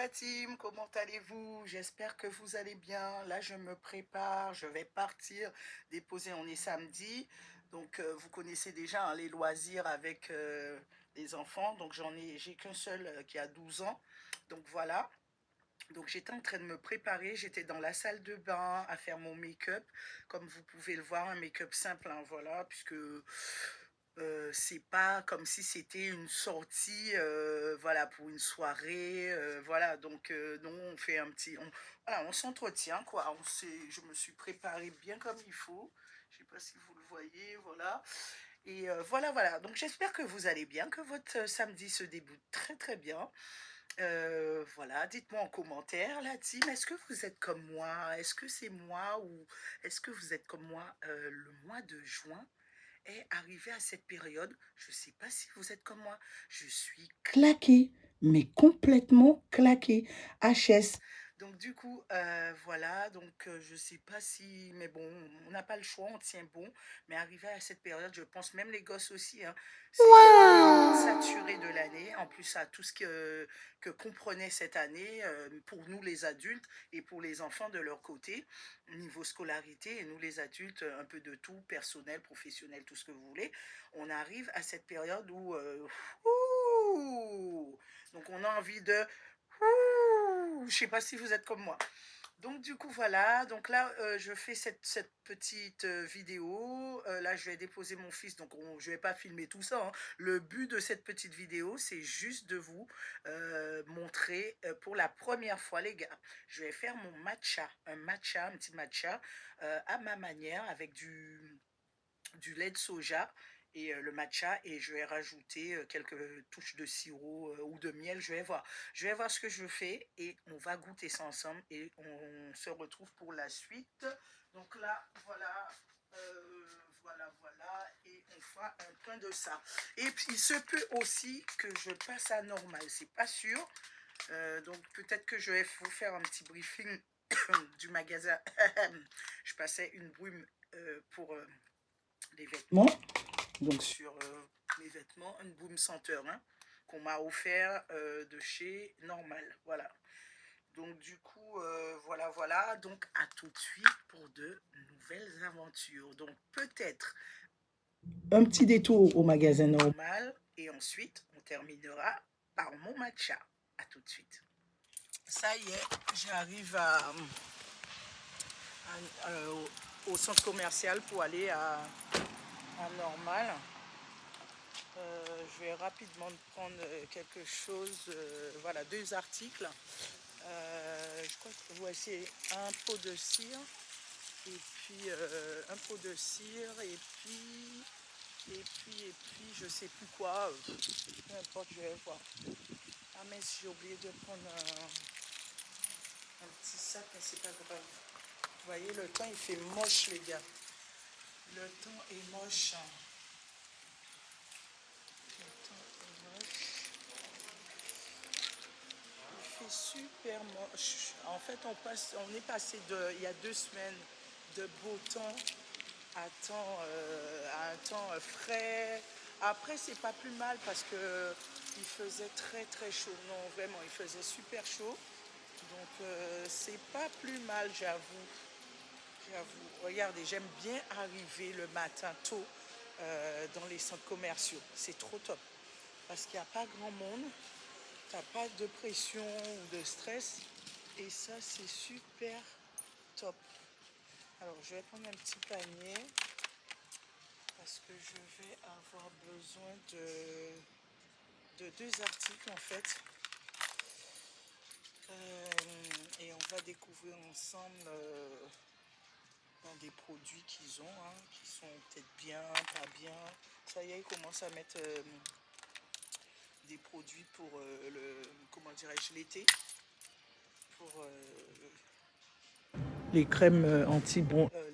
la team, comment allez-vous? J'espère que vous allez bien. Là, je me prépare, je vais partir déposer, on est samedi. Donc, vous connaissez déjà hein, les loisirs avec les enfants. Donc, j'ai qu'un seul qui a 12 ans. Donc, voilà. Donc, j'étais en train de me préparer. J'étais dans la salle de bain à faire mon make-up. Comme vous pouvez le voir, un make-up simple, hein, voilà, puisque c'est pas comme si c'était une sortie, voilà, pour une soirée, voilà. Donc, non, on fait un petit, voilà, on s'entretient, quoi. Je me suis préparée bien comme il faut. Je sais pas si vous le voyez, voilà. Et voilà, voilà. Donc, j'espère que vous allez bien, que votre samedi se débute très, très bien. Voilà, dites-moi en commentaire, la team, est-ce que vous êtes comme moi? Est-ce que c'est moi ou est-ce que vous êtes comme moi? Le mois de juin est arrivé à cette période, je ne sais pas si vous êtes comme moi, je suis claquée, mais complètement claquée. HS. Donc du coup, voilà, donc je ne sais pas si, mais bon, on n'a pas le choix, on tient bon, mais arrivé à cette période, je pense même les gosses aussi, hein, c'est saturé de l'année, en plus à tout ce que comprenait cette année pour nous les adultes et pour les enfants de leur côté niveau scolarité, et nous les adultes, un peu de tout, personnel, professionnel, tout ce que vous voulez, on arrive à cette période où, donc on a envie de, je sais pas si vous êtes comme moi. Donc du coup voilà, donc là je fais cette petite vidéo, là je vais déposer mon fils, donc je vais pas filmer tout ça, hein. Le but de cette petite vidéo c'est juste de vous montrer pour la première fois les gars, je vais faire mon matcha, un petit matcha à ma manière avec du lait de soja et le matcha et je vais rajouter quelques touches de sirop ou de miel, je vais voir ce que je fais et on va goûter ça ensemble et on se retrouve pour la suite. Donc là voilà, voilà et on fera un point de ça et puis il se peut aussi que je passe à normal, c'est pas sûr. Donc peut-être que je vais vous faire un petit briefing du magasin. Je passais une brume pour les vêtements, donc sur mes vêtements, une boom senteur hein, qu'on m'a offert de chez Normal, voilà. Donc du coup, voilà, donc à tout de suite pour de nouvelles aventures. Donc peut-être un petit détour au magasin Normal et ensuite on terminera par mon matcha. À tout de suite. Ça y est, j'arrive au centre commercial pour aller à Normal. Je vais rapidement prendre quelque chose, voilà, deux articles. Je crois que voici un pot de cire et puis un pot de cire et puis je sais plus quoi, peu importe, je vais voir. Ah mais si j'ai oublié de prendre un petit sac, mais c'est pas grave. Vous voyez, le temps il fait moche les gars. Le temps est moche. Il fait super moche. En fait, on est passé il y a 2 semaines de beau temps à un temps frais. Après, c'est pas plus mal parce que il faisait très très chaud. Non, vraiment, il faisait super chaud. Donc, c'est pas plus mal, j'avoue. Regardez, j'aime bien arriver le matin tôt dans les centres commerciaux. C'est trop top. Parce qu'il n'y a pas grand monde. T'as pas de pression ou de stress. Et ça, c'est super top. Alors, je vais prendre un petit panier. Parce que je vais avoir besoin de deux articles, en fait. Et on va découvrir ensemble dans des produits qu'ils ont, hein, qui sont peut-être bien, pas bien. Ça y est, ils commencent à mettre des produits pour comment dirais-je, l'été. Pour les crèmes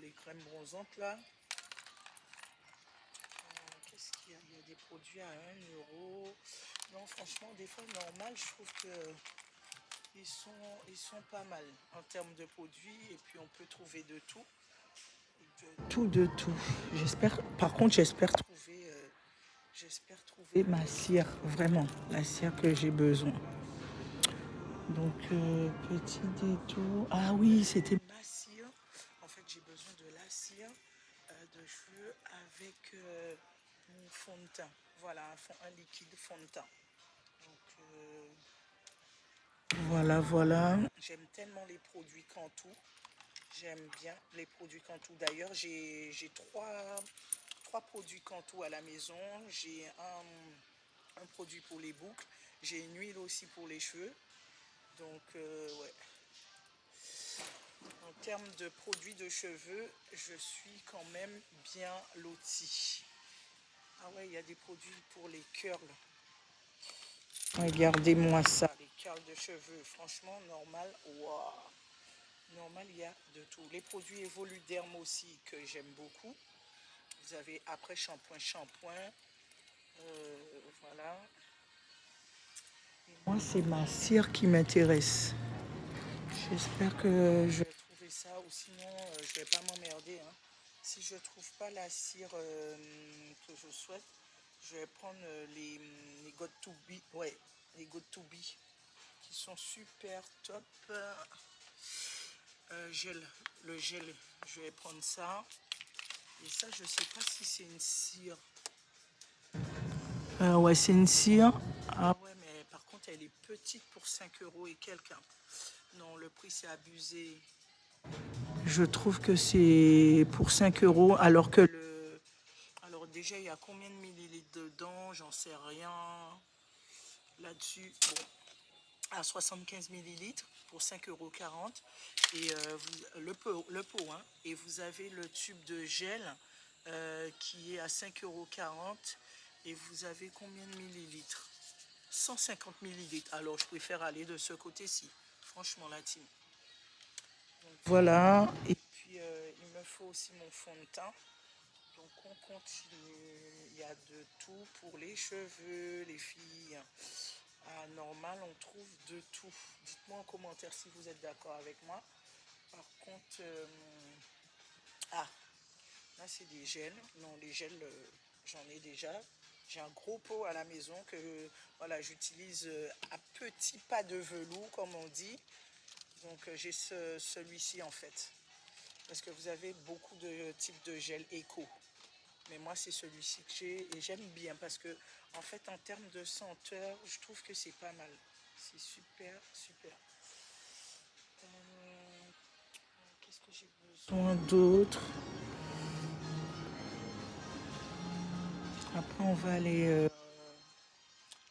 les crèmes bronzantes là. Qu'est-ce qu'il y a? Il y a des produits à 1 euro. Non, franchement, des fois, normal, je trouve que ils sont pas mal en termes de produits. Et puis, on peut trouver de tout. De tout. Par contre, j'espère trouver ma cire, vraiment, la cire que j'ai besoin. Donc, petit détour. Ah oui, c'était ma cire. En fait, j'ai besoin de la cire de cheveux avec mon fond de teint. Voilà, un liquide fond de teint. Donc, voilà, voilà. J'aime tellement les produits Cantu. J'aime bien les produits Cantu. D'ailleurs, j'ai trois produits Cantu à la maison. J'ai un produit pour les boucles. J'ai une huile aussi pour les cheveux. Donc, ouais. En termes de produits de cheveux, je suis quand même bien lotie. Ah ouais, il y a des produits pour les curls. Regardez-moi ça, les curls de cheveux. Franchement, normal, waouh. Normal, il y a de tout. Les produits Evoluderm aussi que j'aime beaucoup. Vous avez après shampoing. Voilà. Et moi, c'est ma cire qui m'intéresse. J'espère que je vais trouver ça ou sinon je vais pas m'emmerder. Hein. Si je trouve pas la cire que je souhaite, je vais prendre les God to Be. Ouais, les God to Be qui sont super top. Gel, le gel, je vais prendre ça. Et ça, je sais pas si c'est une cire. Ouais, c'est une cire. Ah ouais, mais par contre, elle est petite pour 5 euros et quelques. Hein. Non, le prix, c'est abusé. Je trouve que c'est pour 5 euros, alors que le... Alors déjà, il y a combien de millilitres dedans? J'en sais rien. Là-dessus, bon, à 75 millilitres pour 5,40 € et le pot hein, et vous avez le tube de gel qui est à 5,40 € et vous avez combien de millilitres? 150 millilitres. Alors je préfère aller de ce côté-ci, franchement la team. Donc, voilà, et puis il me faut aussi mon fond de teint. Donc on continue, il y a de tout pour les cheveux, les filles. À normal, on trouve de tout. Dites-moi en commentaire si vous êtes d'accord avec moi. Par contre, ah, là c'est des gels. Non, les gels, j'en ai déjà. J'ai un gros pot à la maison que voilà, j'utilise à petits pas de velours, comme on dit. Donc j'ai celui-ci en fait. Parce que vous avez beaucoup de types de gel éco. Mais moi, c'est celui-ci que j'ai et j'aime bien parce que, en fait, en termes de senteur, je trouve que c'est pas mal. C'est super, super. Qu'est-ce que j'ai besoin d'autre? Après, on va aller.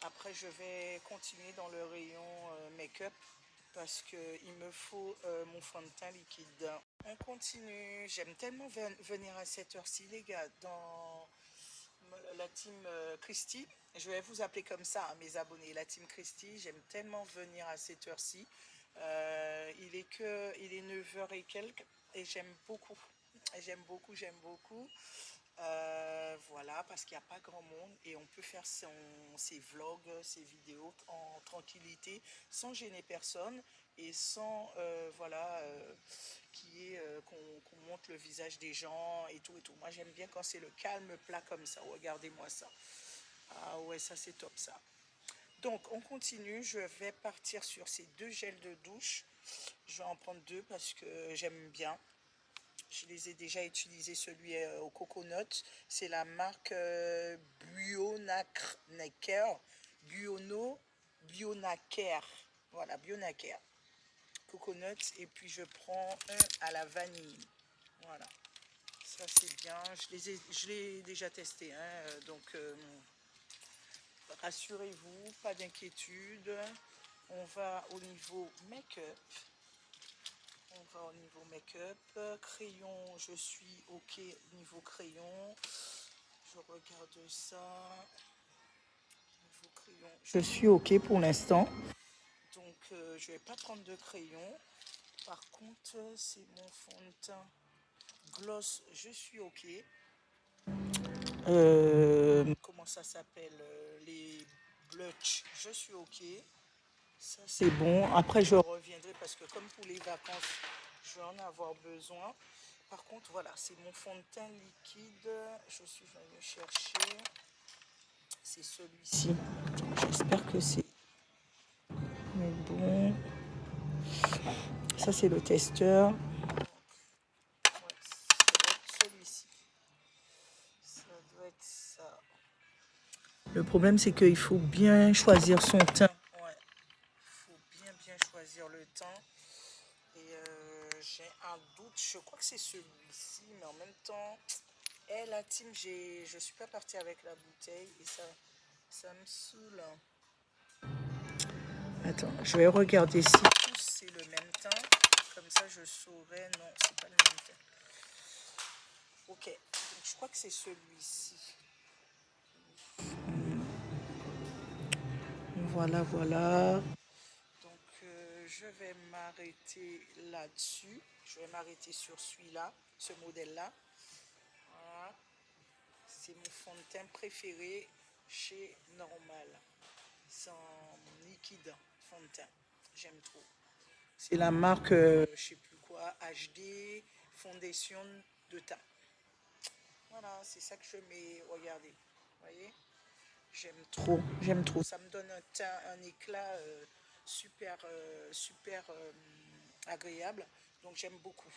Après, je vais continuer dans le rayon make-up parce qu'il me faut mon fond de teint liquide. On continue. J'aime tellement venir à cette heure-ci, les gars, dans la team Christy. Je vais vous appeler comme ça, hein, mes abonnés. La team Christy, j'aime tellement venir à cette heure-ci. Il est 9 h et quelques et j'aime beaucoup. J'aime beaucoup. Voilà, parce qu'il n'y a pas grand monde et on peut faire ses vlogs, ses vidéos en tranquillité, sans gêner personne et sans, voilà, qu'on montre le visage des gens et tout et tout. Moi, j'aime bien quand c'est le calme plat comme ça. Regardez-moi ça. Ah ouais, ça c'est top ça. Donc, on continue. Je vais partir sur ces deux gels de douche. Je vais en prendre deux parce que j'aime bien. Je les ai déjà utilisés, celui au coconut. C'est la marque Bionaker. Bionaker. Voilà, Bionaker. Coconut. Et puis je prends un à la vanille. Voilà. Ça c'est bien. Je l'ai déjà testé. Hein, donc rassurez-vous, pas d'inquiétude. On va au niveau make-up. On va au niveau make-up. Crayon, je suis ok niveau crayon. Je regarde ça. Niveau crayon, je suis ok pour l'instant. Donc, je vais pas prendre de crayon. Par contre, c'est mon fond de teint gloss, je suis ok. Comment ça s'appelle? Les blush, je suis ok. Ça, c'est bon. Après, je reviendrai parce que comme pour les vacances, je vais en avoir besoin. Par contre, voilà, c'est mon fond de teint liquide. Je suis venue chercher. C'est celui-ci. J'espère que c'est bon. Ça, c'est le testeur. Ouais, ça doit être celui-ci. Ça doit être ça. Le problème, c'est qu'il faut bien choisir son teint. Ouais. Il faut bien choisir le teint. Et j'ai un doute. Je crois que c'est celui-ci, mais en même temps, la team, je suis pas partie avec la bouteille et ça me saoule. Attends, je vais regarder si tous c'est le même teint. Comme ça, je saurais. Non, c'est pas le même teint. Ok, donc je crois que c'est celui-ci. Voilà, voilà. Donc, je vais m'arrêter là-dessus. Je vais m'arrêter sur celui-là, ce modèle-là. Voilà. C'est mon fond de teint préféré chez Normal. C'est en liquide fond de teint. J'aime trop. C'est la marque, je sais plus quoi, HD Fondation de teint. Voilà, c'est ça que je mets. Regardez, vous voyez, j'aime trop. Ça me donne un teint, un éclat super, super agréable. Donc j'aime beaucoup.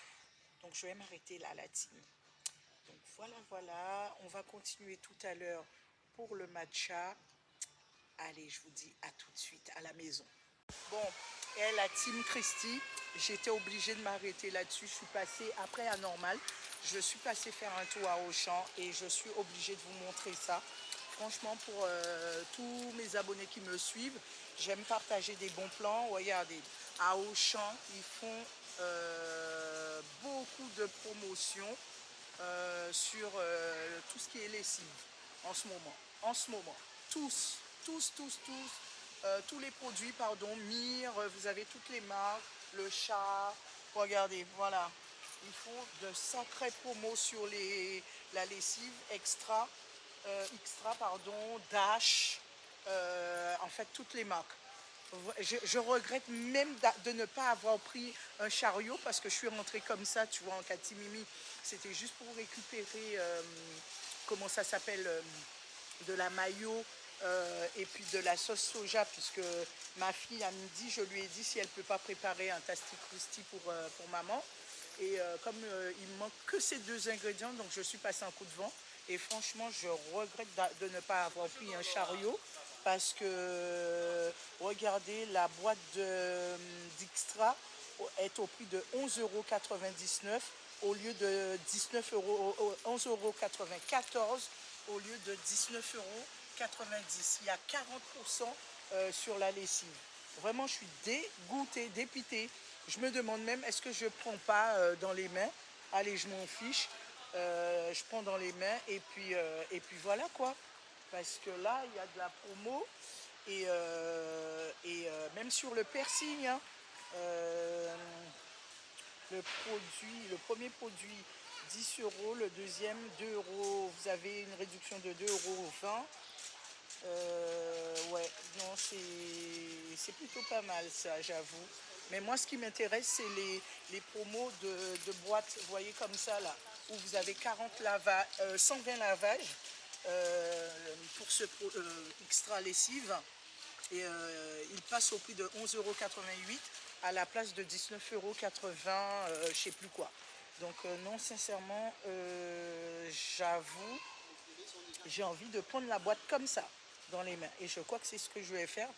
Donc je vais m'arrêter là, la team. Donc voilà. On va continuer tout à l'heure pour le matcha. Allez, je vous dis à tout de suite à la maison. Bon, et la team Christie, j'étais obligée de m'arrêter là-dessus. Je suis passée après à Normal. Je suis passée faire un tour à Auchan et je suis obligée de vous montrer ça. Franchement, pour tous mes abonnés qui me suivent, j'aime partager des bons plans. Regardez, à Auchan, ils font beaucoup de promotions sur tout ce qui est lessive en ce moment. Tous les produits, pardon, Mire, vous avez toutes les marques, le chat, regardez, voilà. Ils font de sacrées promos sur la lessive extra, pardon, Dash, en fait toutes les marques. Je regrette même de ne pas avoir pris un chariot parce que je suis rentrée comme ça, tu vois, en catimimi. C'était juste pour récupérer, comment ça s'appelle, de la mayo et puis de la sauce soja, puisque ma fille à midi, je lui ai dit si elle ne peut pas préparer un tasti crousti pour maman. Et comme il me manque que ces deux ingrédients, donc je suis passée un coup de vent. Et franchement, je regrette de ne pas avoir pris un chariot parce que, regardez, la boîte d'Extra est au prix de 11,99 € au lieu de 19 euros, 11,94 € au lieu de 19,90 €. Il y a 40% sur la lessive. Vraiment, je suis dégoûtée, dépitée. Je me demande même, est-ce que je ne prends pas dans les mains? Allez, je m'en fiche. Je prends dans les mains et puis voilà quoi. Parce que là, il y a de la promo et même sur le piercing, hein, le premier produit 10 €, le deuxième 2 €. Vous avez une réduction de 2,20 €. Ouais, non, c'est plutôt pas mal ça, j'avoue. Mais moi, ce qui m'intéresse, c'est les promos de boîtes, vous voyez comme ça là, où vous avez 120 lavages pour ce extra lessive. Et il passe au prix de 11,88 € à la place de 19,80 €, je sais plus quoi. Donc non, sincèrement, j'avoue, j'ai envie de prendre la boîte comme ça dans les mains. Et je crois que c'est ce que je vais faire,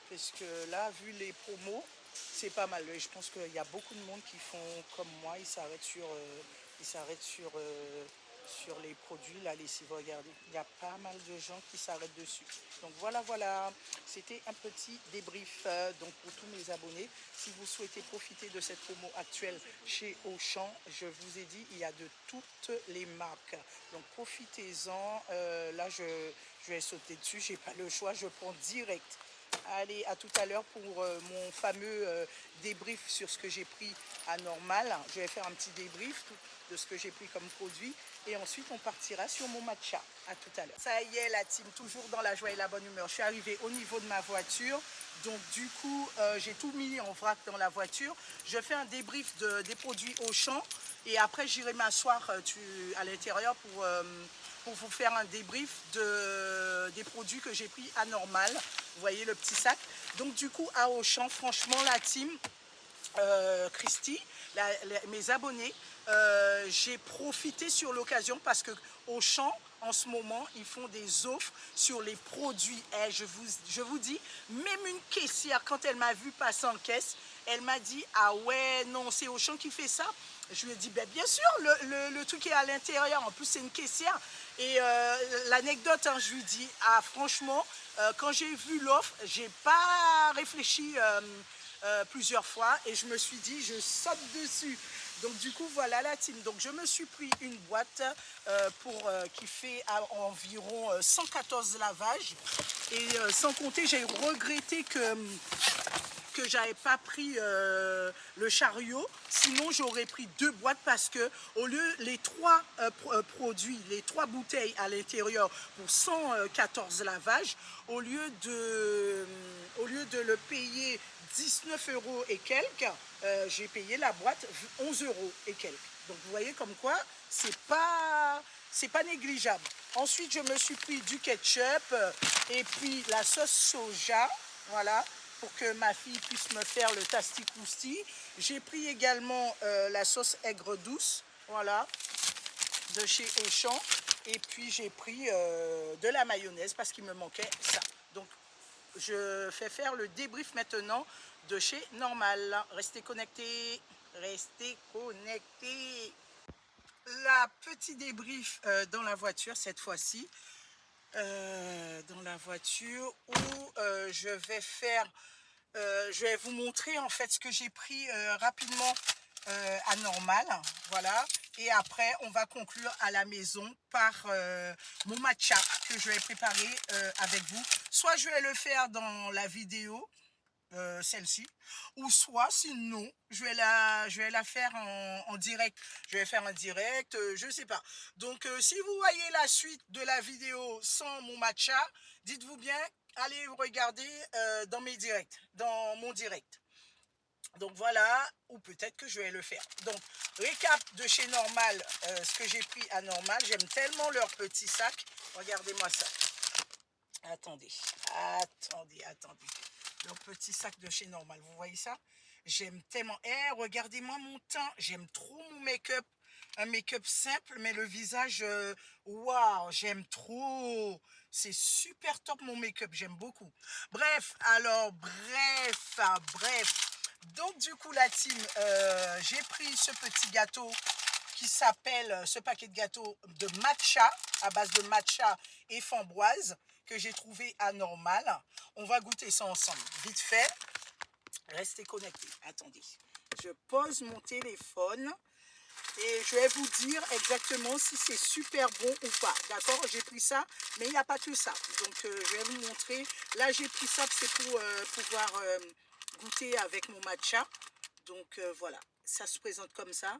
parce que là, vu les promos, c'est pas mal. Et je pense qu'il y a beaucoup de monde qui font comme moi, ils s'arrêtent sur les produits, la lessive. Regardez, il y a pas mal de gens qui s'arrêtent dessus. Donc voilà, c'était un petit débrief donc pour tous mes abonnés. Si vous souhaitez profiter de cette promo actuelle chez Auchan, je vous ai dit, il y a de toutes les marques. Donc profitez-en. Là, je vais sauter dessus, j'ai pas le choix, je prends direct. Allez, à tout à l'heure pour mon fameux débrief sur ce que j'ai pris à Normal. Je vais faire un petit débrief de ce que j'ai pris comme produit. Et ensuite, on partira sur mon matcha. À tout à l'heure. Ça y est, la team, toujours dans la joie et la bonne humeur. Je suis arrivée au niveau de ma voiture. Donc, du coup, j'ai tout mis en vrac dans la voiture. Je fais un débrief des produits Auchan. Et après, j'irai m'asseoir à l'intérieur pour pour vous faire un débrief des produits que j'ai pris à Normal. Vous voyez le petit sac. Donc du coup à Auchan, franchement la team Christy, mes abonnés, j'ai profité sur l'occasion parce que Auchan en ce moment ils font des offres sur les produits. Je vous dis, même une caissière quand elle m'a vu passer en caisse, elle m'a dit ah ouais non c'est Auchan qui fait ça. Je lui ai dit ben, bien sûr le truc est à l'intérieur, en plus c'est une caissière. Et l'anecdote, hein, je lui dis ah franchement quand j'ai vu l'offre j'ai pas réfléchi plusieurs fois et je me suis dit je saute dessus. Donc du coup voilà la team. Donc je me suis pris une boîte qui fait environ 114 lavages et sans compter j'ai regretté que j'avais pas pris le chariot, sinon j'aurais pris 2 boîtes parce que au lieu les 3 produits, les 3 bouteilles à l'intérieur pour 114 lavages, au lieu de le payer 19 € et quelques, j'ai payé la boîte 11 € et quelques. Donc vous voyez comme quoi c'est pas négligeable. Ensuite je me suis pris du ketchup et puis la sauce soja, voilà, pour que ma fille puisse me faire le tasti-cousti. J'ai pris également la sauce aigre douce, voilà, de chez Auchan. Et puis j'ai pris de la mayonnaise parce qu'il me manquait ça. Donc je fais faire le débrief maintenant de chez Normal. Restez connectés, restez connectés. La petite débrief dans la voiture cette fois-ci. Dans la voiture où je vais vous montrer en fait ce que j'ai pris rapidement à Normal, voilà, et après on va conclure à la maison par mon matcha que je vais préparer avec vous. Soit je vais le faire dans la vidéo, celle-ci, ou soit sinon je vais la faire en direct. Je vais faire un direct, je sais pas. Donc si vous voyez la suite de la vidéo sans mon matcha, dites-vous bien, allez regarder dans mes directs, dans mon direct. Donc voilà, ou peut-être que je vais le faire. Donc récap de chez Normal, ce que j'ai pris à Normal. J'aime tellement leur petit sac. Regardez-moi ça. Attendez. Leur petit sac de chez Normal, vous voyez ça? J'aime tellement. Regardez-moi mon teint. J'aime trop mon make-up. Un make-up simple, mais le visage, waouh, j'aime trop. C'est super top mon make-up, j'aime beaucoup. Bref, alors, bref. Donc, du coup, la team, j'ai pris ce petit gâteau qui s'appelle, ce paquet de gâteaux de matcha, à base de matcha et framboise, que j'ai trouvé à Normal. On va goûter ça ensemble. Vite fait, restez connectés. Attendez, je pose mon téléphone et je vais vous dire exactement si c'est super bon ou pas. D'accord? J'ai pris ça, mais il n'y a pas que ça. Donc, je vais vous montrer. Là, j'ai pris ça, c'est pour pouvoir goûter avec mon matcha. Donc, voilà. Ça se présente comme ça.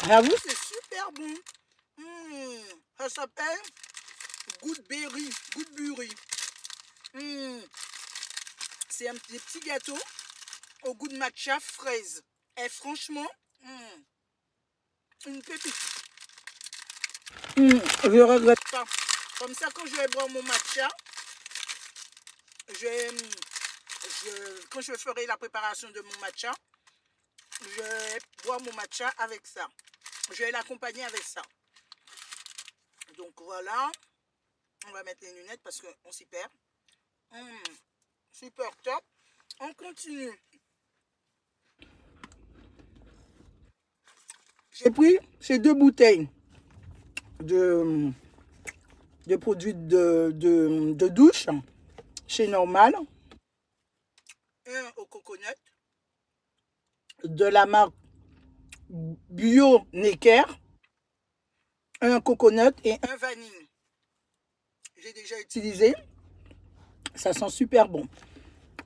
J'avoue, c'est super bon. Ça s'appelle Goodberry. C'est un des petits gâteaux au goût de matcha fraise. Et franchement, une pépite. Je regrette pas. Comme ça, quand je vais boire mon matcha, quand je ferai la préparation de mon matcha, je vais boire mon matcha avec ça. Je vais l'accompagner avec ça. Donc voilà. On va mettre les lunettes parce qu'on s'y perd. Super top. On continue. J'ai pris ces 2 bouteilles de produits de douche chez Normal. Un au coconut de la marque Bio Necker. Un coconut et un vanille. J'ai déjà utilisé. Ça sent super bon.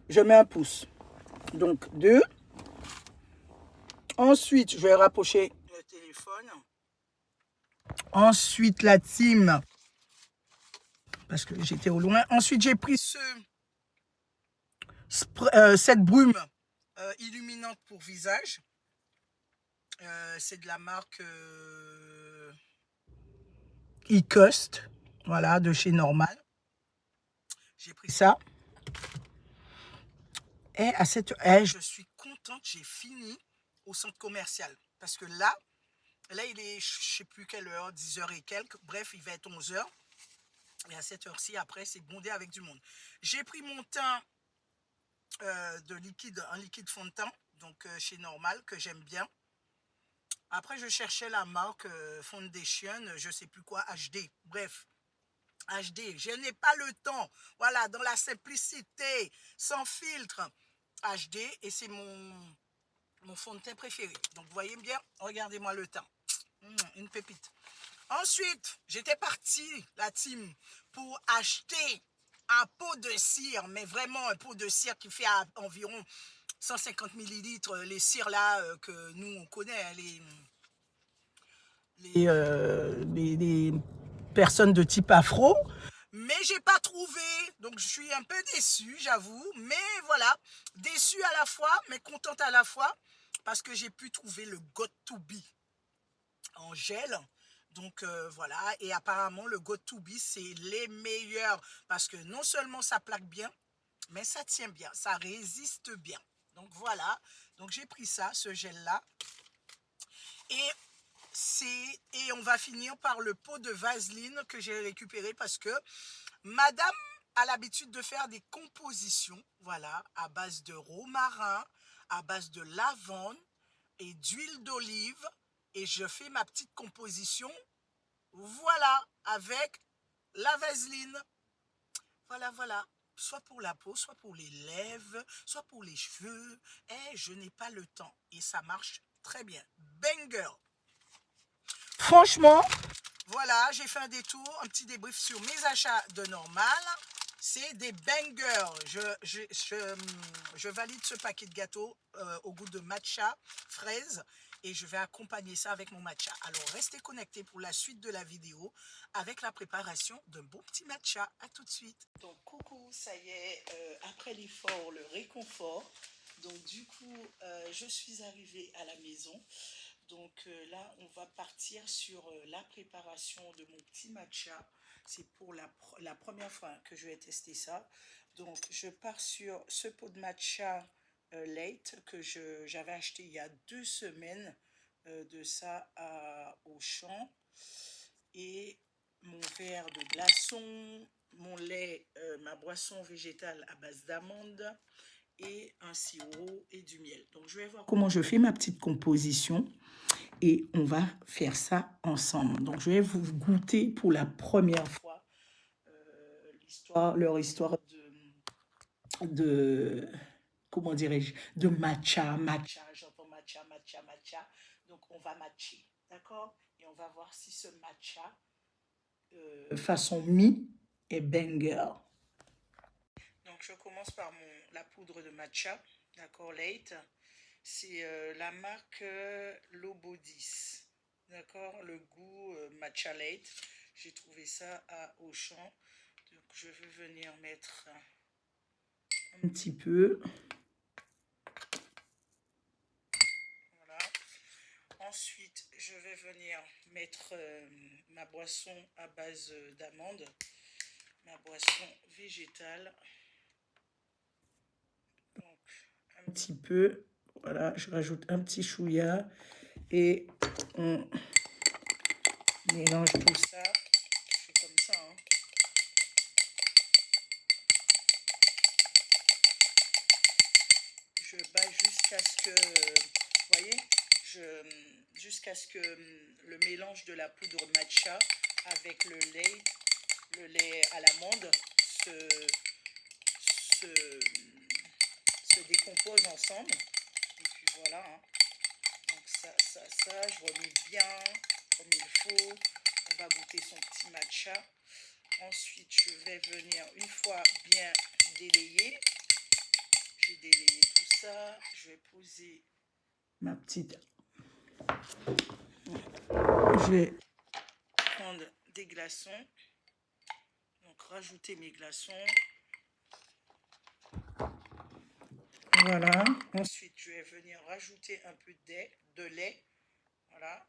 Je mets un pouce. Donc 2. Ensuite, je vais rapprocher le téléphone. Ensuite, la team. Parce que j'étais au loin. Ensuite, j'ai pris cette brume illuminante pour visage. C'est de la marque Ecust, voilà, de chez Normal. J'ai pris ça. Et je suis contente, j'ai fini au centre commercial. Parce que là il est, je ne sais plus quelle heure, 10h et quelques. Bref, il va être 11h. Et à cette heure-ci, après, c'est bondé avec du monde. J'ai pris mon teint de liquide, un liquide fond de teint, donc chez Normal, que j'aime bien. Après, je cherchais la marque Foundation, je ne sais plus quoi, HD. Bref, HD, je n'ai pas le temps. Voilà, dans la simplicité, sans filtre, HD. Et c'est mon fond de teint préféré. Donc, vous voyez bien, regardez-moi le teint. Une pépite. Ensuite, j'étais partie, la team, pour acheter un pot de cire, mais vraiment un pot de cire qui fait environ 150 millilitres. Les cires là que nous on connaît, hein, les personnes de type afro. Mais j'ai pas trouvé, donc je suis un peu déçue, j'avoue. Mais voilà, déçue à la fois, mais contente à la fois, parce que j'ai pu trouver le Got To Be en gel. Donc voilà, et apparemment le Got To Be c'est les meilleurs parce que non seulement ça plaque bien, mais ça tient bien, ça résiste bien. Donc voilà, donc j'ai pris ça, ce gel là, et on va finir par le pot de Vaseline que j'ai récupéré parce que madame a l'habitude de faire des compositions, voilà, à base de romarin, à base de lavande et d'huile d'olive, et je fais ma petite composition, voilà, avec la vaseline. Voilà, voilà. Soit pour la peau, soit pour les lèvres, soit pour les cheveux. Et je n'ai pas le temps. Et ça marche très bien. Banger. Franchement, voilà, j'ai fait un détour, un petit débrief sur mes achats de Normal. C'est des bangers. Je valide ce paquet de gâteaux au goût de matcha, fraise. Et je vais accompagner ça avec mon matcha. Alors, restez connectés pour la suite de la vidéo avec la préparation d'un bon petit matcha. À tout de suite. Donc, coucou, ça y est, après l'effort, le réconfort. Donc, du coup, je suis arrivée à la maison. Donc là, on va partir sur la préparation de mon petit matcha. C'est pour la première fois que je vais tester ça. Donc, je pars sur ce pot de matcha late que j'avais acheté il y a 2 semaines de ça à Auchan. Et mon verre de glaçon, mon lait, ma boisson végétale à base d'amandes et un sirop et du miel. Donc, je vais voir comment je fais ma petite composition et on va faire ça ensemble. Donc, je vais vous goûter pour la première fois leur histoire de comment dirais-je, de matcha, j'entends matcha, matcha, matcha. Donc, on va matcher, d'accord? Et on va voir si ce matcha, façon mi, est banger. Donc, je commence par la poudre de matcha, d'accord, late. C'est la marque Lobo 10, d'accord, le goût matcha late. J'ai trouvé ça à Auchan. Donc, je vais venir mettre un petit peu. Voilà. Ensuite, je vais venir mettre ma boisson à base d'amande, ma boisson végétale. Donc, un petit peu. Voilà, je rajoute un petit chouïa et on mélange tout ça. Je fais comme ça, hein. Je bats jusqu'à ce que, vous voyez, jusqu'à ce que le mélange de la poudre matcha avec le lait à l'amande se décompose ensemble. Et puis voilà, hein. Donc ça, je remue bien comme il faut. On va goûter son petit matcha. Ensuite, je vais venir, une fois bien délayé, j'ai délayé tout ça, je vais poser ma petite... Je vais prendre des glaçons, donc rajouter mes glaçons. Voilà. Ensuite, je vais venir rajouter un peu de lait. Voilà.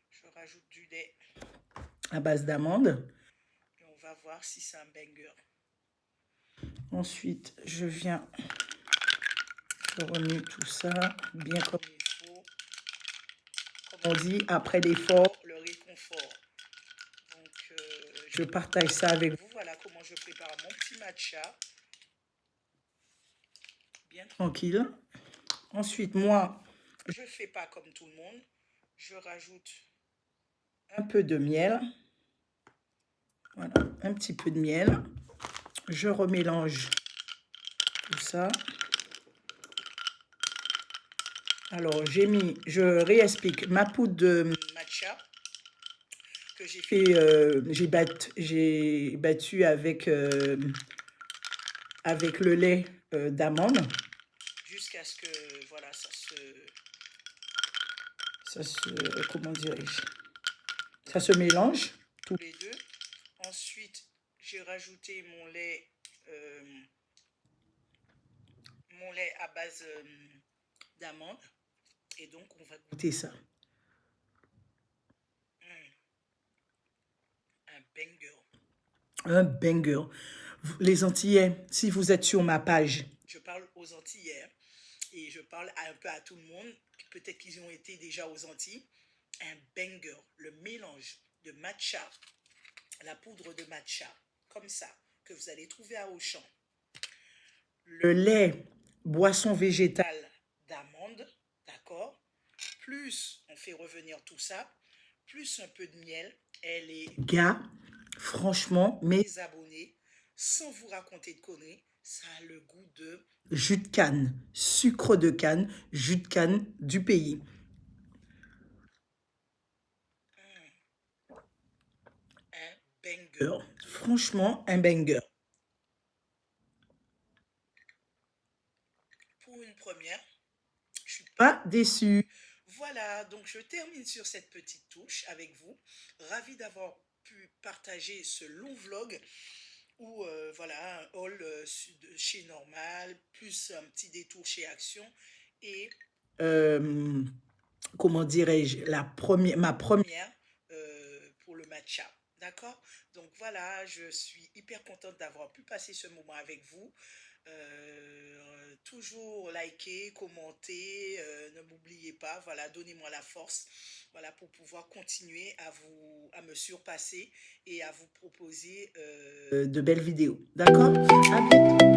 Je rajoute du lait à base d'amande. Et on va voir si c'est un banger. Ensuite, je remue tout ça bien comme il faut. Comme on dit, après l'effort, le réconfort. Donc, je partage ça avec vous. Voilà comment je prépare mon petit matcha. Bien tranquille. Ensuite, moi, je ne fais pas comme tout le monde. Je rajoute un peu de miel. Voilà, un petit peu de miel. Je remélange tout ça. Alors, je réexplique ma poudre de matcha que j'ai fait, j'ai battu avec le lait d'amande jusqu'à ce que, voilà, comment dirais-je, ça se mélange tous les deux. Ensuite, j'ai rajouté mon lait à base d'amande. Et donc, on va goûter ça. Un banger. Un banger. Les Antillais, si vous êtes sur ma page, je parle aux Antillais et je parle un peu à tout le monde. Peut-être qu'ils ont été déjà aux Antilles. Un banger, le mélange de matcha, la poudre de matcha, comme ça, que vous allez trouver à Auchan. Le lait, boisson végétale d'amande, d'accord? Plus on fait revenir tout ça, plus un peu de miel. Elle est gars, franchement, mes abonnés, sans vous raconter de conneries, ça a le goût de jus de canne, sucre de canne, jus de canne du pays. Un banger, franchement un banger. Pour une première, je suis pas déçue. Voilà, donc je termine sur cette petite touche avec vous. Ravi d'avoir pu partager ce long vlog où voilà, un haul chez Normal, plus un petit détour chez Action et comment dirais-je, ma première pour le matcha. D'accord? Donc voilà, je suis hyper contente d'avoir pu passer ce moment avec vous. Toujours liker, commenter, ne m'oubliez pas, voilà, donnez-moi la force, voilà, pour pouvoir continuer à me surpasser et à vous proposer de belles vidéos. D'accord? À bientôt.